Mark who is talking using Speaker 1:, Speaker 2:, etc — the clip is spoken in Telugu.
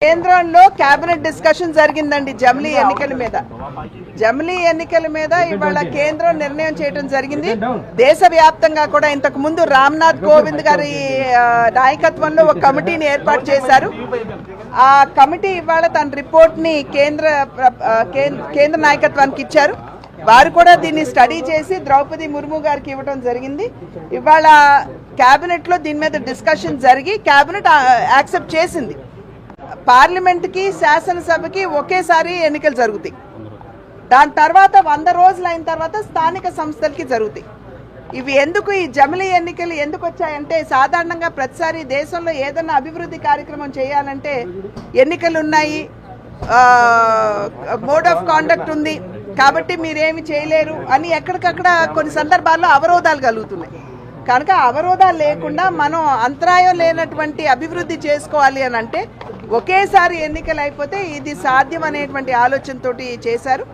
Speaker 1: కేంద్రంలో కేబినెట్ డిస్కషన్ జరిగిందండి జమిలీ ఎన్నికల మీద ఇవాళ కేంద్రం నిర్ణయం చేయడం జరిగింది. దేశవ్యాప్తంగా కూడా ఇంతకు ముందు రామ్నాథ్ కోవింద్ గారి నాయకత్వంలో ఒక కమిటీని ఏర్పాటు చేశారు. ఆ కమిటీ ఇవాళ తన రిపోర్ట్ ని కేంద్ర నాయకత్వానికి ఇచ్చారు. వారు కూడా దీన్ని స్టడీ చేసి ద్రౌపది ముర్ము గారికి ఇవ్వడం జరిగింది. ఇవాళ కేబినెట్ లో దీని మీద డిస్కషన్ జరిగి కేబినెట్ యాక్సెప్ట్ చేసింది. పార్లమెంట్ కి శాసనసభకి ఒకేసారి ఎన్నికలు జరుగుతాయి. దాని తర్వాత 100 రోజులు అయిన తర్వాత స్థానిక సంస్థలకి జరుగుతాయి. ఇవి ఎందుకు ఈ జమిలీ ఎన్నికలు ఎందుకు వచ్చాయంటే సాధారణంగా ప్రతిసారి దేశంలో ఏదైనా అభివృద్ధి కార్యక్రమం చేయాలంటే ఎన్నికలు ఉన్నాయి, మోడ్ ఆఫ్ కాండక్ట్ ఉంది కాబట్టి మీరేమి చేయలేరు అని ఎక్కడికక్కడ కొన్ని సందర్భాల్లో అవరోధాలు కలుగుతున్నాయి. కనుక అవరోధాలు లేకుండా మనం అంతరాయం లేనటువంటి అభివృద్ధి చేసుకోవాలి అని అంటే ఒకేసారి ఎన్నికలు అయిపోతే ఇది సాధ్యం అనేటువంటి ఆలోచనతోటి చేశారు.